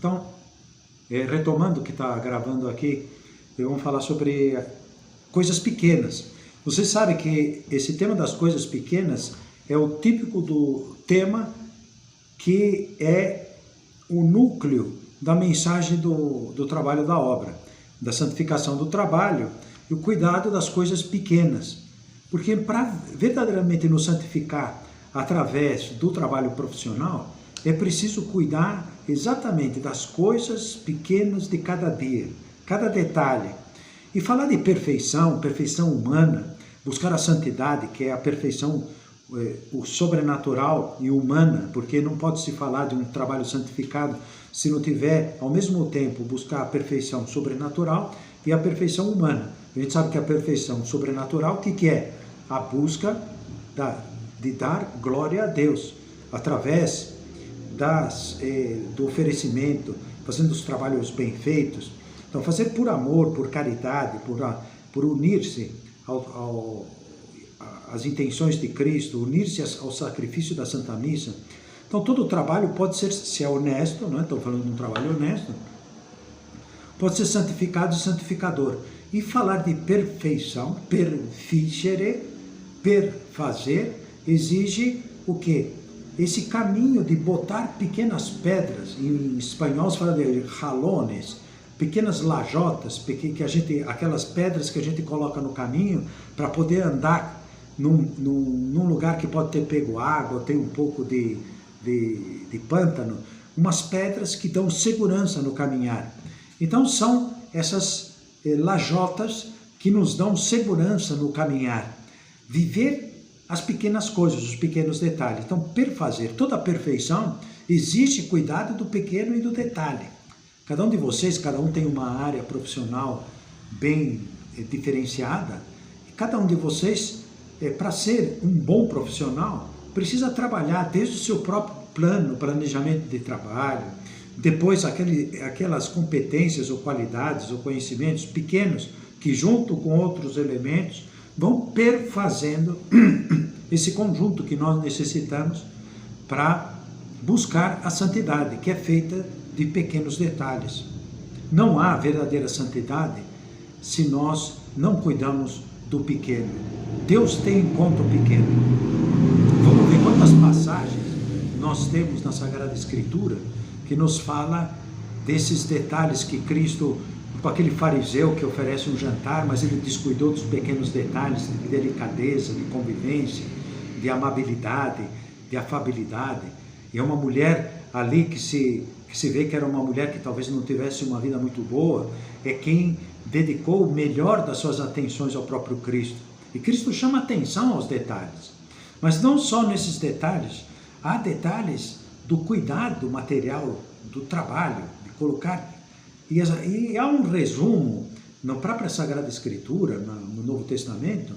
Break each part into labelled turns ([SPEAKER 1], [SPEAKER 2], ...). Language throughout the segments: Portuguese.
[SPEAKER 1] Então, retomando o que está gravando aqui, vamos falar sobre coisas pequenas. Você sabe que esse tema das coisas pequenas é o típico do tema que é o núcleo da mensagem do trabalho da obra, da santificação do trabalho e o cuidado das coisas pequenas. Porque para verdadeiramente nos santificar através do trabalho profissional, é preciso cuidar exatamente das coisas pequenas de cada dia, cada detalhe. E falar de perfeição, perfeição humana, buscar a santidade, que é a perfeição o sobrenatural e humana, porque não pode se falar de um trabalho santificado se não tiver, ao mesmo tempo, buscar a perfeição sobrenatural e a perfeição humana. A gente sabe que a perfeição sobrenatural, o que é? A busca de dar glória a Deus, através do oferecimento, fazendo os trabalhos bem feitos. Então, fazer por amor, por caridade, por unir-se às intenções de Cristo, unir-se ao sacrifício da Santa Missa. Então, todo o trabalho pode ser, se é honesto, não é? Estou falando de um trabalho honesto, pode ser santificado e santificador. E falar de perfeição, perficere, perfazer, exige o quê? Esse caminho de botar pequenas pedras, em espanhol se fala de jalones, pequenas lajotas, aquelas pedras que a gente coloca no caminho para poder andar num lugar que pode ter pego água, tem um pouco de pântano, umas pedras que dão segurança no caminhar. Então são essas lajotas que nos dão segurança no caminhar. Viver as pequenas coisas, os pequenos detalhes. Então, perfazer, toda a perfeição exige cuidado do pequeno e do detalhe. Cada um de vocês, cada um tem uma área profissional bem diferenciada. E cada um de vocês, para ser um bom profissional, precisa trabalhar desde o seu próprio planejamento de trabalho, depois aquelas competências ou qualidades ou conhecimentos pequenos que, junto com outros elementos, vão perfazendo esse conjunto que nós necessitamos para buscar a santidade, que é feita de pequenos detalhes. Não há verdadeira santidade se nós não cuidamos do pequeno. Deus tem em conta o pequeno. Vamos ver quantas passagens nós temos na Sagrada Escritura que nos fala desses detalhes que Cristo, com aquele fariseu que oferece um jantar, mas ele descuidou dos pequenos detalhes de delicadeza, de convivência, de amabilidade, de afabilidade. E é uma mulher ali que se vê que era uma mulher que talvez não tivesse uma vida muito boa, é quem dedicou o melhor das suas atenções ao próprio Cristo. E Cristo chama atenção aos detalhes. Mas não só nesses detalhes, há detalhes do cuidado material, do trabalho, de colocar. E há um resumo na própria Sagrada Escritura, no Novo Testamento,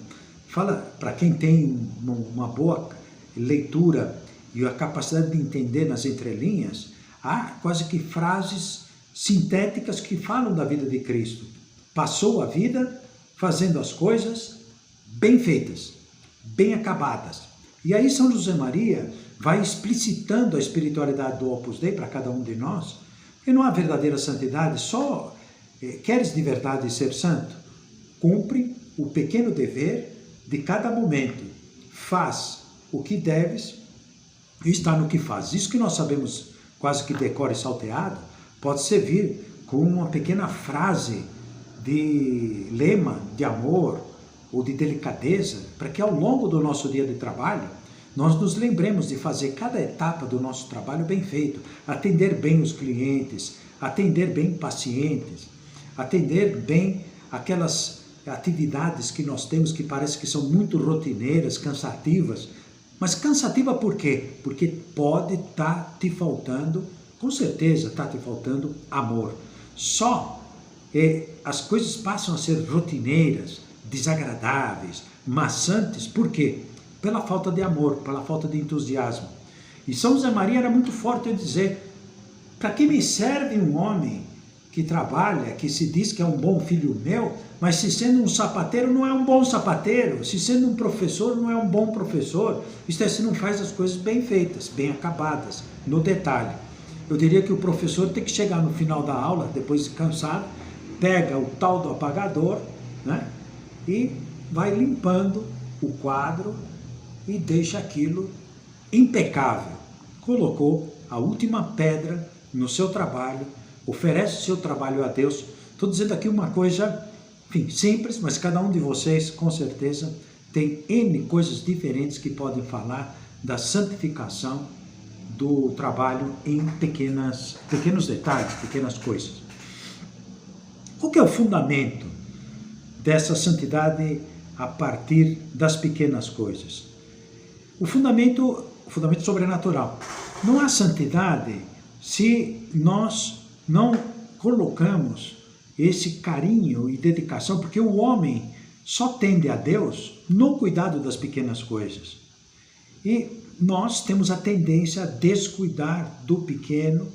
[SPEAKER 1] fala, para quem tem uma boa leitura e a capacidade de entender nas entrelinhas, há quase que frases sintéticas que falam da vida de Cristo. Passou a vida fazendo as coisas bem feitas, bem acabadas. E aí São José Maria vai explicitando a espiritualidade do Opus Dei para cada um de nós. E não há verdadeira santidade, só queres de verdade ser santo? Cumpre o pequeno dever de cada momento. Faz o que deves e está no que faz. Isso que nós sabemos quase que decora e salteado, pode servir como uma pequena frase de lema, de amor ou de delicadeza, para que ao longo do nosso dia de trabalho, nós nos lembremos de fazer cada etapa do nosso trabalho bem feito, atender bem os clientes, atender bem pacientes, atender bem aquelas atividades que nós temos que parece que são muito rotineiras, cansativas. Mas cansativa por quê? Porque pode estar te faltando, com certeza está te faltando amor. Só as coisas passam a ser rotineiras, desagradáveis, maçantes, por quê? Pela falta de amor, pela falta de entusiasmo. E São José Maria era muito forte em dizer, para que me serve um homem que trabalha, que se diz que é um bom filho meu, mas se sendo um sapateiro não é um bom sapateiro, se sendo um professor não é um bom professor, isto é, se não faz as coisas bem feitas, bem acabadas, no detalhe. Eu diria que o professor tem que chegar no final da aula, depois de cansado, pega o tal do apagador, né, e vai limpando o quadro e deixa aquilo impecável. Colocou a última pedra no seu trabalho, oferece o seu trabalho a Deus. Estou dizendo aqui uma coisa, enfim, simples, mas cada um de vocês, com certeza, tem N coisas diferentes que podem falar da santificação do trabalho em pequenos detalhes, pequenas coisas. Qual que é o fundamento dessa santidade a partir das pequenas coisas? O fundamento sobrenatural. Não há santidade se nós não colocamos esse carinho e dedicação, porque o homem só tende a Deus no cuidado das pequenas coisas. E nós temos a tendência a descuidar do pequeno,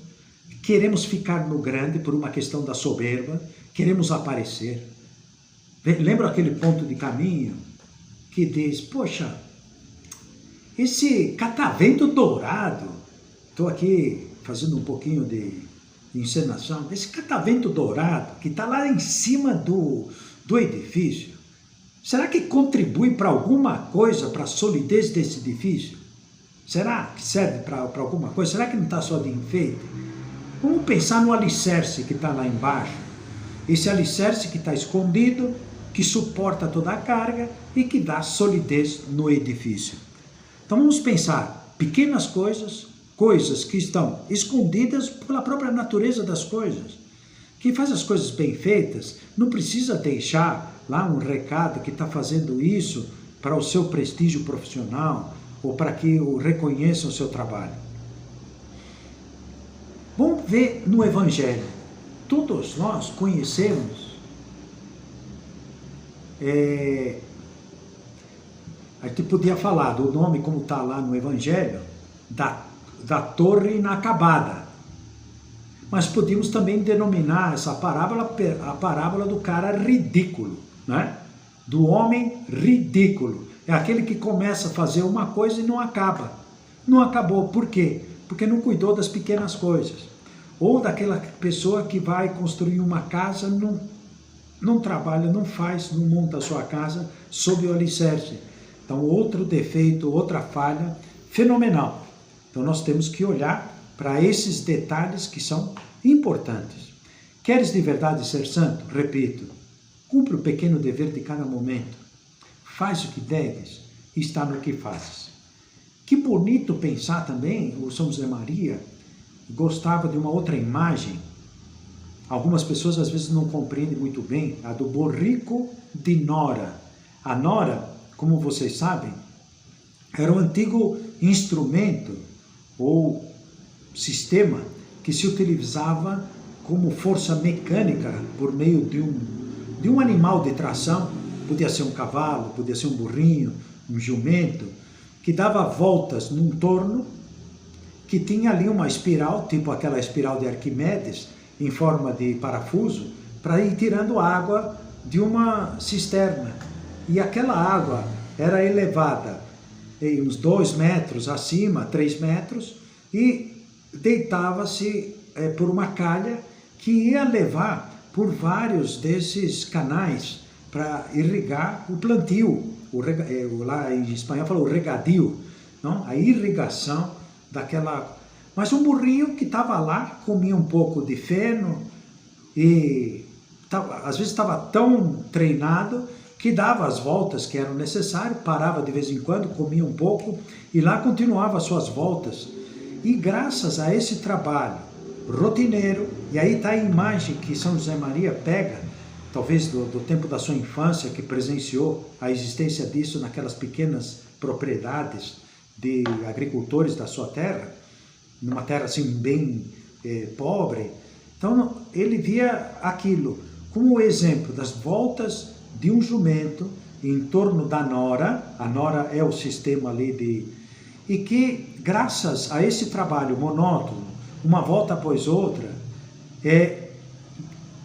[SPEAKER 1] queremos ficar no grande por uma questão da soberba, queremos aparecer. Lembra aquele ponto de caminho que diz, poxa, esse catavento dourado, estou aqui fazendo um pouquinho de encenação, esse catavento dourado que está lá em cima do edifício, será que contribui para alguma coisa, para a solidez desse edifício? Será que serve para alguma coisa? Será que não está só de enfeite? Vamos pensar no alicerce que está lá embaixo. Esse alicerce que está escondido, que suporta toda a carga e que dá solidez no edifício. Então vamos pensar, pequenas coisas, coisas que estão escondidas pela própria natureza das coisas. Quem faz as coisas bem feitas não precisa deixar lá um recado que está fazendo isso para o seu prestígio profissional ou para que o reconheçam o seu trabalho. Vamos ver no Evangelho. Todos nós conhecemos a gente podia falar do nome como está lá no Evangelho, da torre inacabada. Mas podíamos também denominar essa parábola a parábola do cara ridículo, né? Do homem ridículo. É aquele que começa a fazer uma coisa e não acaba. Não acabou. Por quê? Porque não cuidou das pequenas coisas. Ou daquela pessoa que vai construir uma casa, não trabalha, não faz, não monta a sua casa sob o alicerce. Então, outro defeito, outra falha fenomenal. Então, nós temos que olhar para esses detalhes que são importantes. Queres de verdade ser santo? Repito, cumpre o pequeno dever de cada momento. Faz o que deves e está no que fazes. Que bonito pensar também, o São José Maria gostava de uma outra imagem. Algumas pessoas às vezes não compreendem muito bem, a do borrico de nora. A nora, como vocês sabem, era um antigo instrumento ou sistema que se utilizava como força mecânica por meio de um animal de tração, podia ser um cavalo, podia ser um burrinho, um jumento, que dava voltas num torno, que tinha ali uma espiral, tipo aquela espiral de Arquimedes, em forma de parafuso, para ir tirando água de uma cisterna. E aquela água era elevada em uns 2 metros acima, 3 metros, e deitava-se por uma calha que ia levar por vários desses canais para irrigar o plantio. Lá em espanhol fala o regadio, não? A irrigação daquela... Mas um burrinho que estava lá, comia um pouco de feno e às vezes estava tão treinado que dava as voltas que eram necessárias, parava de vez em quando, comia um pouco e lá continuava as suas voltas. E graças a esse trabalho rotineiro, e aí está a imagem que São José Maria pega, talvez do tempo da sua infância, que presenciou a existência disso naquelas pequenas propriedades de agricultores da sua terra, numa terra assim bem pobre. Então ele via aquilo como exemplo das voltas de um jumento em torno da nora. A nora é o sistema ali e que graças a esse trabalho monótono, uma volta após outra,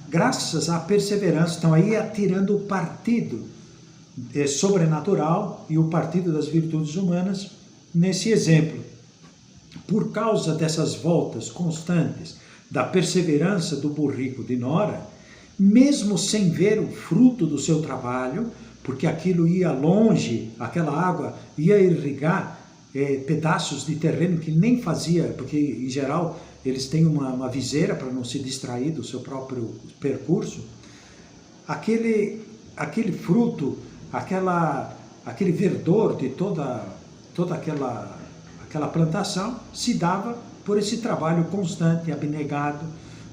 [SPEAKER 1] graças à perseverança, estão aí tirando o partido sobrenatural e o partido das virtudes humanas nesse exemplo. por causa dessas voltas constantes, da perseverança do burrico de Nora, mesmo sem ver o fruto do seu trabalho, porque aquilo ia longe, aquela água ia irrigar pedaços de terreno que nem fazia, porque em geral eles têm uma viseira para não se distrair do seu próprio percurso. Aquele fruto, aquele verdor de toda aquela plantação se dava por esse trabalho constante, abnegado,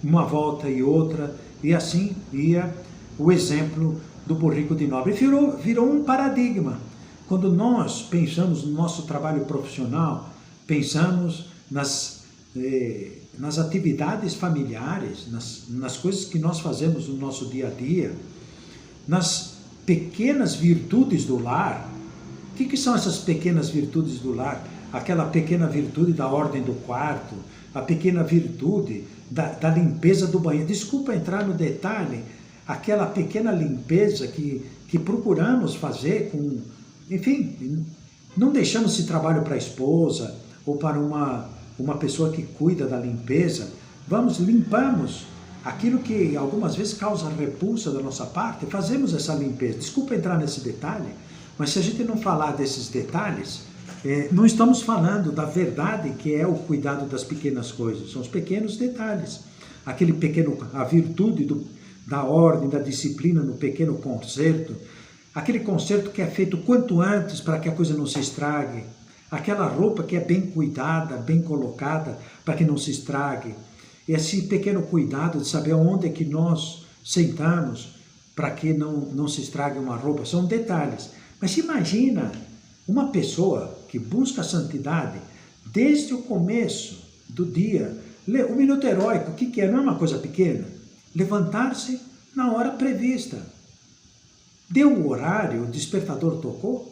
[SPEAKER 1] uma volta e outra, e assim ia o exemplo do burrico de Nobre. Virou um paradigma. Quando nós pensamos no nosso trabalho profissional, pensamos nas atividades familiares, nas coisas que nós fazemos no nosso dia a dia, nas pequenas virtudes do lar. O que são essas pequenas virtudes do lar? Aquela pequena virtude da ordem do quarto, a pequena virtude da limpeza do banheiro. Desculpa entrar no detalhe, aquela pequena limpeza que procuramos fazer com... Enfim, não deixamos esse trabalho para a esposa ou para uma pessoa que cuida da limpeza. Limpamos aquilo que algumas vezes causa repulsa da nossa parte, fazemos essa limpeza. Desculpa entrar nesse detalhe, mas se a gente não falar desses detalhes, não estamos falando da verdade que é o cuidado das pequenas coisas, são os pequenos detalhes. A virtude da ordem, da disciplina no pequeno conserto, aquele conserto que é feito quanto antes para que a coisa não se estrague, aquela roupa que é bem cuidada, bem colocada para que não se estrague, esse pequeno cuidado de saber onde é que nós sentamos para que não se estrague uma roupa, são detalhes. Mas se imagina uma pessoa que busca a santidade desde o começo do dia. O minuto heróico, o que é? Não é uma coisa pequena. Levantar-se na hora prevista. Deu o horário, o despertador tocou,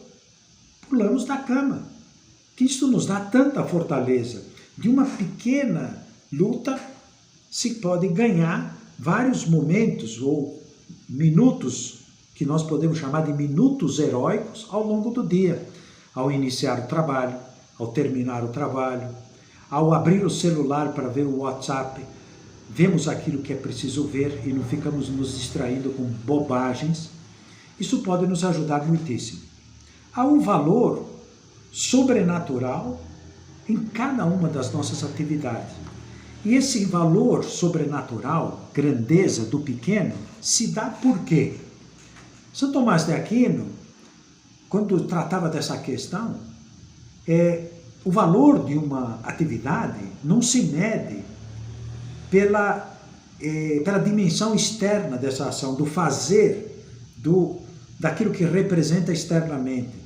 [SPEAKER 1] pulamos da cama. Que isso nos dá tanta fortaleza. De uma pequena luta se pode ganhar vários momentos ou minutos, que nós podemos chamar de minutos heróicos ao longo do dia. Ao iniciar o trabalho, ao terminar o trabalho, ao abrir o celular para ver o WhatsApp, vemos aquilo que é preciso ver e não ficamos nos distraindo com bobagens. Isso pode nos ajudar muitíssimo. Há um valor sobrenatural em cada uma das nossas atividades. E esse valor sobrenatural, grandeza do pequeno, se dá por quê? São Tomás de Aquino, quando tratava dessa questão, o valor de uma atividade não se mede pela dimensão externa dessa ação, do fazer, daquilo que representa externamente.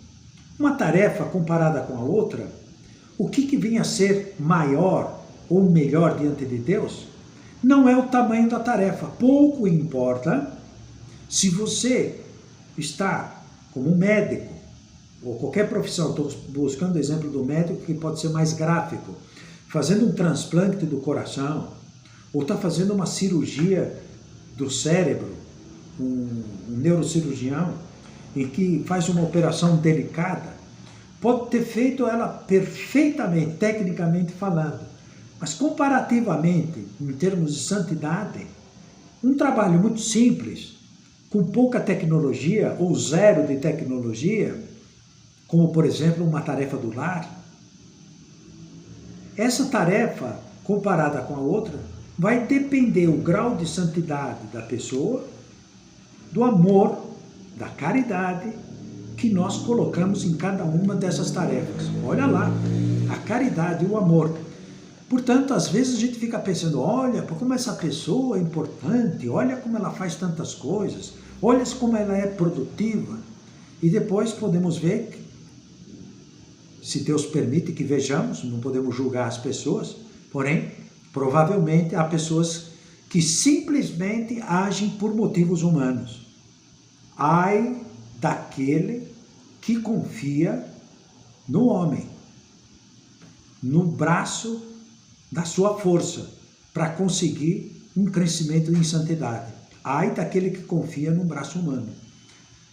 [SPEAKER 1] Uma tarefa comparada com a outra, o que vem a ser maior ou melhor diante de Deus, não é o tamanho da tarefa. Pouco importa se você está como um médico, ou qualquer profissão, estou buscando o exemplo do médico que pode ser mais gráfico, fazendo um transplante do coração, ou está fazendo uma cirurgia do cérebro, um neurocirurgião, em que faz uma operação delicada, pode ter feito ela perfeitamente, tecnicamente falando, mas comparativamente, em termos de santidade, um trabalho muito simples, com pouca tecnologia ou zero de tecnologia, como por exemplo uma tarefa do lar, essa tarefa comparada com a outra vai depender o grau de santidade da pessoa, do amor, da caridade que nós colocamos em cada uma dessas tarefas. Olha lá, a caridade e o amor. Portanto, às vezes a gente fica pensando, olha como essa pessoa é importante, olha como ela faz tantas coisas, olha como ela é produtiva. E depois podemos ver, se Deus permite que vejamos, não podemos julgar as pessoas, porém, provavelmente há pessoas que simplesmente agem por motivos humanos. Ai daquele que confia no homem, no braço da sua força, para conseguir um crescimento em santidade. Ai daquele que confia no braço humano.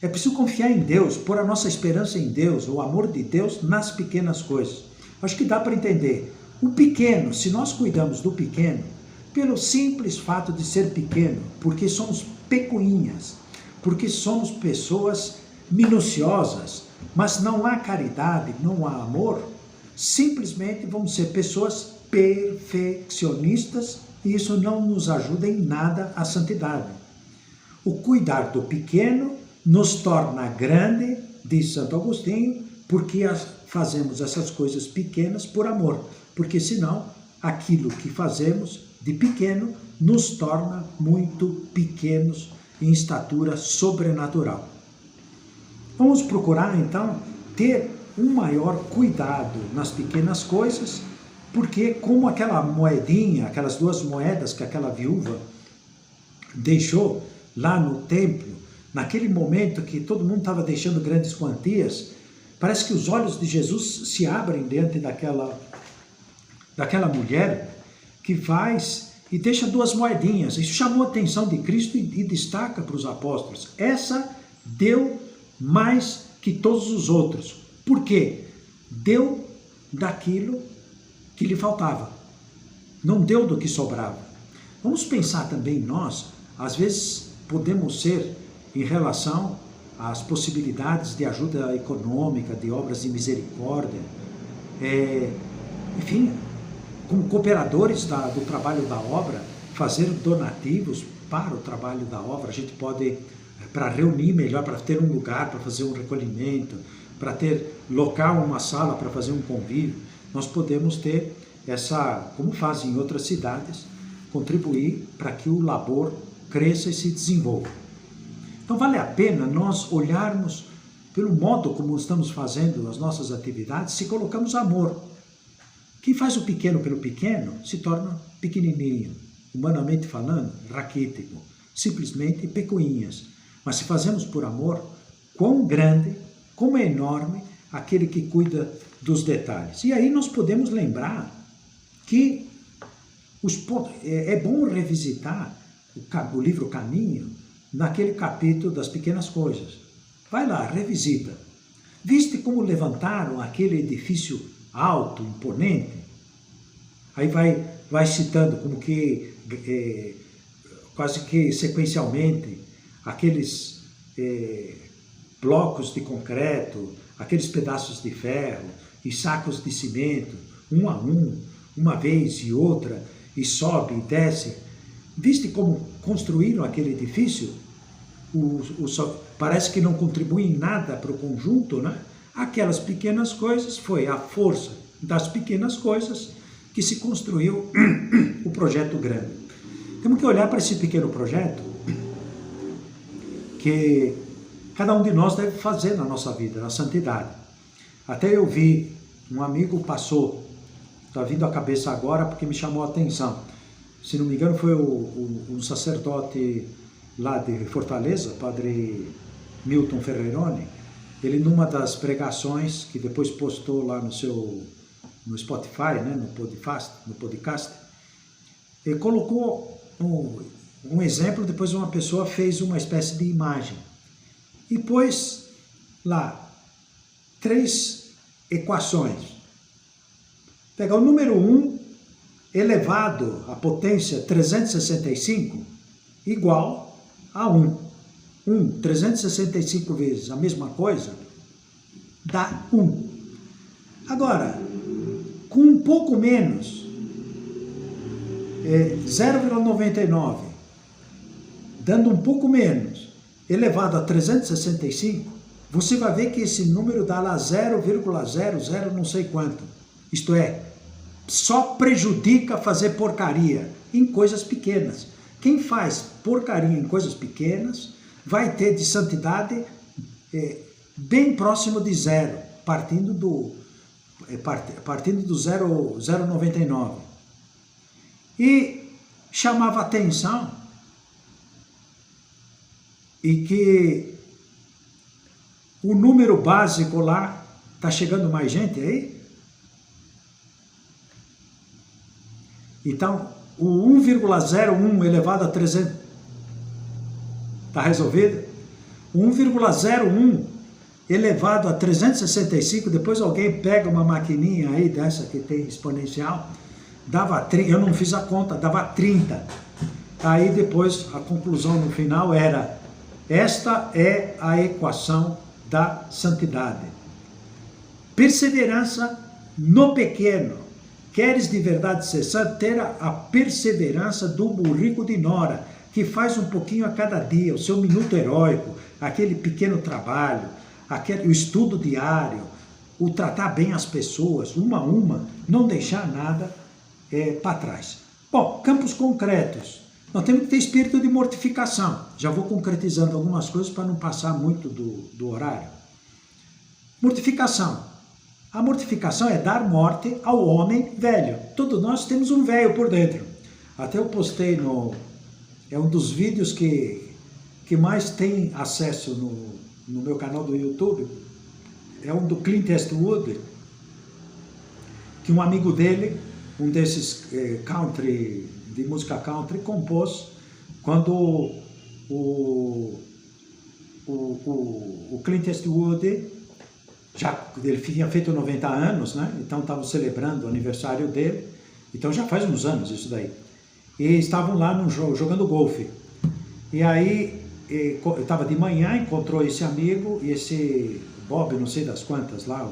[SPEAKER 1] É preciso confiar em Deus, pôr a nossa esperança em Deus, o amor de Deus nas pequenas coisas. Acho que dá para entender. O pequeno, se nós cuidamos do pequeno, pelo simples fato de ser pequeno, porque somos pecuinhas, porque somos pessoas minuciosas, mas não há caridade, não há amor, simplesmente vamos ser pessoas perfeccionistas e isso não nos ajuda em nada à santidade. O cuidar do pequeno nos torna grande, diz Santo Agostinho, porque fazemos essas coisas pequenas por amor, porque senão aquilo que fazemos de pequeno nos torna muito pequenos em estatura sobrenatural. Vamos procurar então ter um maior cuidado nas pequenas coisas, porque como aquela moedinha, aquelas 2 moedas que aquela viúva deixou lá no templo, naquele momento que todo mundo estava deixando grandes quantias, parece que os olhos de Jesus se abrem diante daquela mulher que faz e deixa 2 moedinhas. Isso chamou a atenção de Cristo e destaca para os apóstolos. Essa deu mais que todos os outros. Por quê? Deu daquilo que lhe faltava. Não deu do que sobrava. Vamos pensar também nós, às vezes podemos ser em relação às possibilidades de ajuda econômica, de obras de misericórdia, enfim, como cooperadores do trabalho da obra, fazer donativos para o trabalho da obra. A gente pode, para reunir melhor, para ter um lugar, para fazer um recolhimento, para ter local, uma sala para fazer um convívio, nós podemos ter essa, como fazem em outras cidades, contribuir para que o labor cresça e se desenvolva. Então vale a pena nós olharmos pelo modo como estamos fazendo as nossas atividades, se colocamos amor. Quem faz o pequeno pelo pequeno se torna pequenininho, humanamente falando, raquítico, simplesmente pecuinhas. Mas se fazemos por amor, quão grande, como é enorme aquele que cuida dos detalhes. E aí nós podemos lembrar que é bom revisitar o livro Caminho naquele capítulo das pequenas coisas. Vai lá, revisita. Viste como levantaram aquele edifício alto, imponente? Aí vai citando como que, quase que sequencialmente, aqueles blocos de concreto, aqueles pedaços de ferro e sacos de cimento, um a um, uma vez e outra, e sobe e desce. Viste como construíram aquele edifício? Parece que não contribui em nada para o conjunto, né? Aquelas pequenas coisas, foi a força das pequenas coisas que se construiu o projeto grande. Temos que olhar para esse pequeno projeto que cada um de nós deve fazer na nossa vida, na santidade. Até eu vi, um amigo passou, está vindo à cabeça agora porque me chamou a atenção. Se não me engano foi um sacerdote lá de Fortaleza, padre Milton Ferreroni. Ele numa das pregações que depois postou lá no Spotify, né, no podcast, ele colocou um exemplo, depois uma pessoa fez uma espécie de imagem e pôs lá 3 equações. Pegar o número 1 elevado à potência 365 igual a 1. 365 vezes a mesma coisa dá 1. Agora, com um pouco menos, 0,99, dando um pouco menos, elevado a 365, você vai ver que esse número dá lá 0,00 não sei quanto. Isto é, só prejudica fazer porcaria em coisas pequenas. Quem faz porcaria em coisas pequenas vai ter de santidade bem próximo de 0, partindo do 0,99. E chamava atenção e que o número básico lá, está chegando mais gente aí? Então, o 1,01 elevado a 300, está resolvido? O 1,01 elevado a 365, depois alguém pega uma maquininha aí dessa que tem exponencial, dava 30, eu não fiz a conta, dava 30. Aí depois a conclusão no final era: esta é a equação da santidade. Perseverança no pequeno. Queres de verdade ser santo? Ter a perseverança do burrico de Nora, que faz um pouquinho a cada dia, o seu minuto heróico, aquele pequeno trabalho, o estudo diário, o tratar bem as pessoas, uma a uma, não deixar nada para trás. Bom, campos concretos. Nós temos que ter espírito de mortificação. Já vou concretizando algumas coisas para não passar muito do horário. Mortificação. A mortificação é dar morte ao homem velho. Todos nós temos um velho por dentro. Até eu postei é um dos vídeos que mais tem acesso no meu canal do YouTube. É um do Clint Eastwood, que um amigo dele, um desses country, de música country, compôs quando o Clint Eastwood, ele tinha feito 90 anos, né? Então estavam celebrando o aniversário dele, então já faz uns anos isso daí. E estavam lá no jogo, jogando golfe. E aí, eu estava de manhã, encontrou esse amigo, e esse Bob, não sei das quantas lá,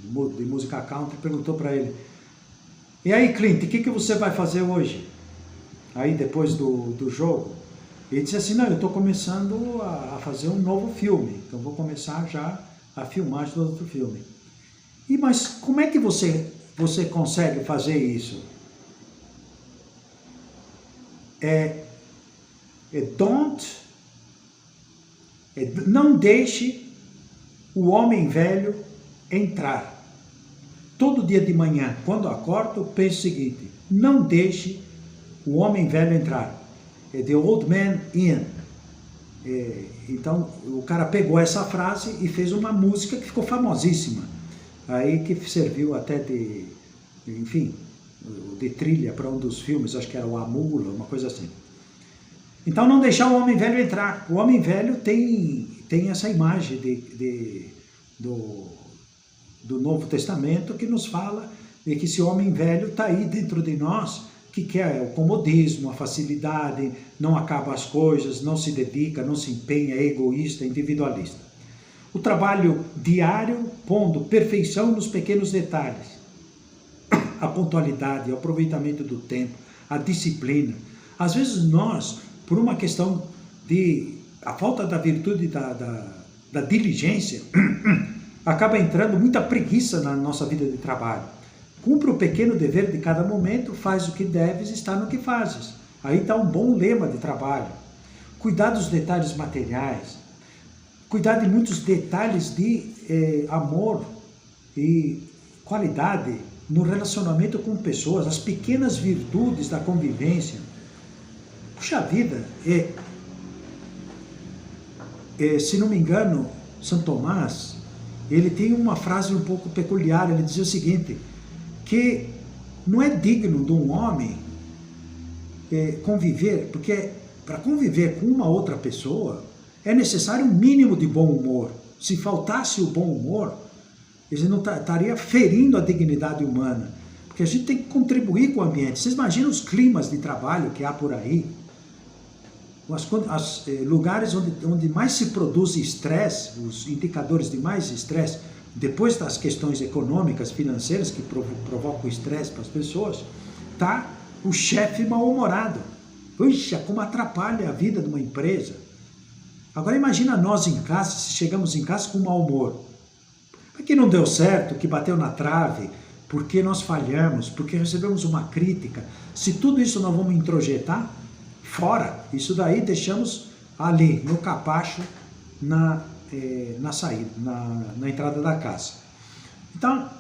[SPEAKER 1] de música country, perguntou para ele: e aí, Clint, o que você vai fazer hoje? Aí, depois do jogo, ele disse assim: não, eu estou começando a fazer um novo filme, então vou começar já a filmagem do outro filme. Mas como é que você consegue fazer isso? Não deixe o homem velho entrar. Todo dia de manhã, quando acordo, penso o seguinte: não deixe o homem velho entrar. The old man in. Então, o cara pegou essa frase e fez uma música que ficou famosíssima. Aí que serviu até de trilha para um dos filmes, acho que era o A Mula, uma coisa assim. Então, não deixar o homem velho entrar. O homem velho tem essa imagem do Novo Testamento que nos fala de que esse homem velho está aí dentro de nós, que quer o comodismo, a facilidade, não acaba as coisas, não se dedica, não se empenha, é egoísta, individualista. O trabalho diário, pondo perfeição nos pequenos detalhes. A pontualidade, o aproveitamento do tempo, a disciplina. Às vezes nós, por uma questão a falta da virtude da diligência, acaba entrando muita preguiça na nossa vida de trabalho. Cumpre o pequeno dever de cada momento, faz o que deves, está no que fazes. Aí está um bom lema de trabalho. Cuidar dos detalhes materiais, cuidar de muitos detalhes de amor e qualidade no relacionamento com pessoas, as pequenas virtudes da convivência. Puxa vida, se não me engano, São Tomás, ele tem uma frase um pouco peculiar, ele dizia o seguinte: que não é digno de um homem conviver, porque para conviver com uma outra pessoa é necessário um mínimo de bom humor. Se faltasse o bom humor, ele não estaria ferindo a dignidade humana, porque a gente tem que contribuir com o ambiente. Vocês imaginam os climas de trabalho que há por aí? Lugares onde mais se produz estresse, os indicadores de mais estresse, depois das questões econômicas, financeiras que provocam estresse para as pessoas, está o chefe mal-humorado. Puxa, como atrapalha a vida de uma empresa. Agora imagina nós em casa, se chegamos em casa com mau humor. Porque não deu certo, que bateu na trave, porque nós falhamos, porque recebemos uma crítica. Se tudo isso nós vamos introjetar, fora. Isso daí deixamos ali, no capacho, na saída, na entrada da casa. Então,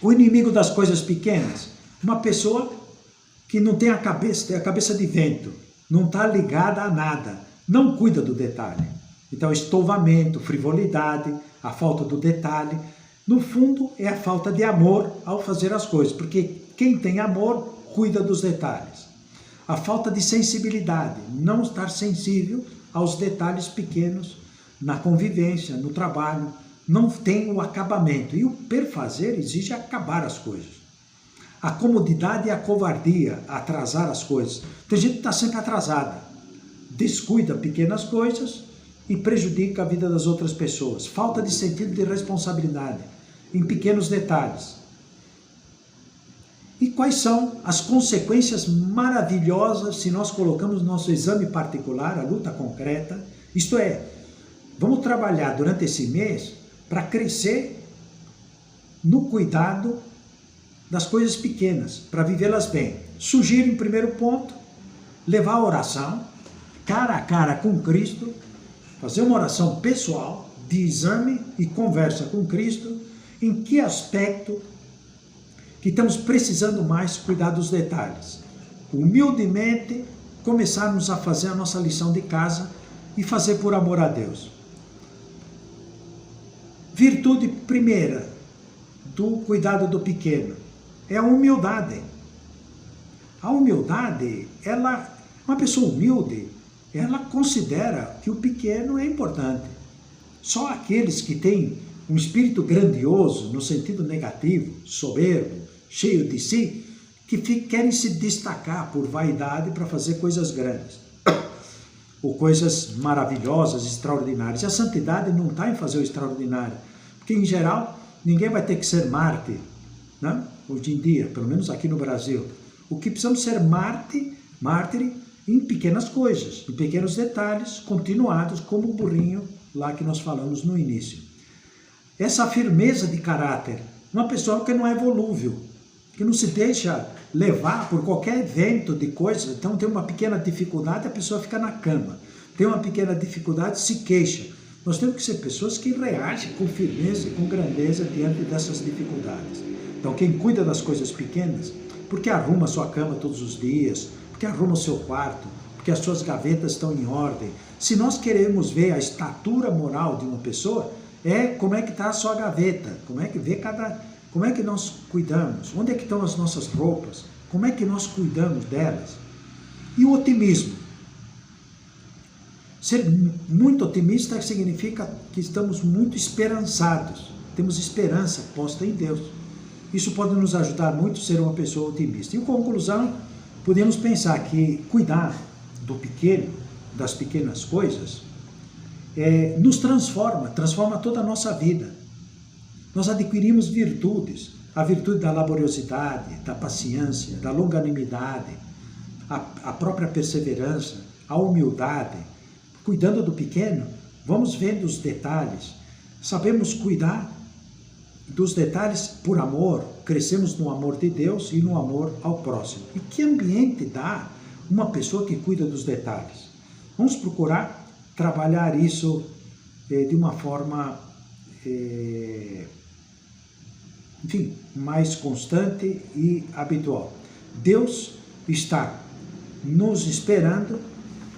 [SPEAKER 1] o inimigo das coisas pequenas, uma pessoa que não tem a cabeça de vento, não está ligada a nada, não cuida do detalhe. Então, estouvamento, frivolidade, a falta do detalhe, no fundo é a falta de amor ao fazer as coisas, porque quem tem amor cuida dos detalhes. A falta de sensibilidade, não estar sensível aos detalhes pequenos na convivência, no trabalho, não tem o acabamento. E o perfazer exige acabar as coisas. A comodidade e a covardia, atrasar as coisas. Tem gente que está sempre atrasada, descuida pequenas coisas e prejudica a vida das outras pessoas. Falta de sentido de responsabilidade em pequenos detalhes. E quais são as consequências maravilhosas se nós colocamos no nosso exame particular, a luta concreta? Isto é, vamos trabalhar durante esse mês para crescer no cuidado das coisas pequenas, para vivê-las bem. Sugiro, em primeiro ponto, levar a oração cara a cara com Cristo, fazer uma oração pessoal, de exame e conversa com Cristo, em que aspecto que estamos precisando mais cuidar dos detalhes. Humildemente, começarmos a fazer a nossa lição de casa e fazer por amor a Deus. Virtude primeira do cuidado do pequeno é a humildade. A humildade, uma pessoa humilde, ela considera que o pequeno é importante. Só aqueles que têm um espírito grandioso, no sentido negativo, soberbo, cheio de si, que querem se destacar por vaidade para fazer coisas grandes, ou coisas maravilhosas, extraordinárias. E a santidade não está em fazer o extraordinário, porque, em geral, ninguém vai ter que ser mártir, né? Hoje em dia, pelo menos aqui no Brasil. O que precisamos ser mártir em pequenas coisas, em pequenos detalhes, continuados, como o burrinho lá que nós falamos no início. Essa firmeza de caráter, uma pessoa que não é volúvel, que não se deixa levar por qualquer evento de coisa. Então tem uma pequena dificuldade, a pessoa fica na cama. Tem uma pequena dificuldade, se queixa. Nós temos que ser pessoas que reagem com firmeza e com grandeza diante dessas dificuldades. Então quem cuida das coisas pequenas, porque arruma a sua cama todos os dias, porque arruma o seu quarto, porque as suas gavetas estão em ordem. Se nós queremos ver a estatura moral de uma pessoa, como é que está a sua gaveta, como é que nós cuidamos, onde é que estão as nossas roupas, como é que nós cuidamos delas. E o otimismo. Ser muito otimista significa que estamos muito esperançados, temos esperança posta em Deus. Isso pode nos ajudar muito a ser uma pessoa otimista. E, em conclusão, podemos pensar que cuidar do pequeno, das pequenas coisas, nos transforma toda a nossa vida. Nós adquirimos virtudes, a virtude da laboriosidade, da paciência, da longanimidade, a própria perseverança, a humildade. Cuidando do pequeno, vamos vendo os detalhes, sabemos cuidar dos detalhes por amor, crescemos no amor de Deus e no amor ao próximo. E que ambiente dá uma pessoa que cuida dos detalhes? Vamos procurar trabalhar isso de uma forma, mais constante e habitual. Deus está nos esperando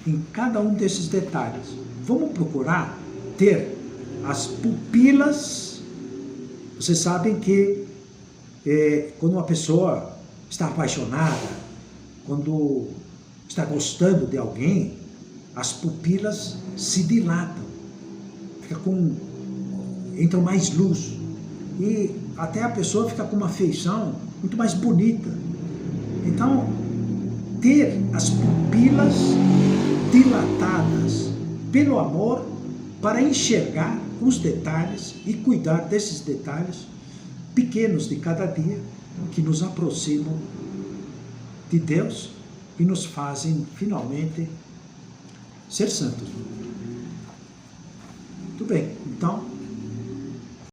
[SPEAKER 1] em cada um desses detalhes. Vamos procurar ter as pupilas. Vocês sabem que quando uma pessoa está apaixonada, quando está gostando de alguém, as pupilas se dilatam, entra mais luz, e até a pessoa fica com uma feição muito mais bonita. Então, ter as pupilas dilatadas pelo amor para enxergar os detalhes e cuidar desses detalhes pequenos de cada dia que nos aproximam de Deus e nos fazem finalmente ser santos. Muito bem, então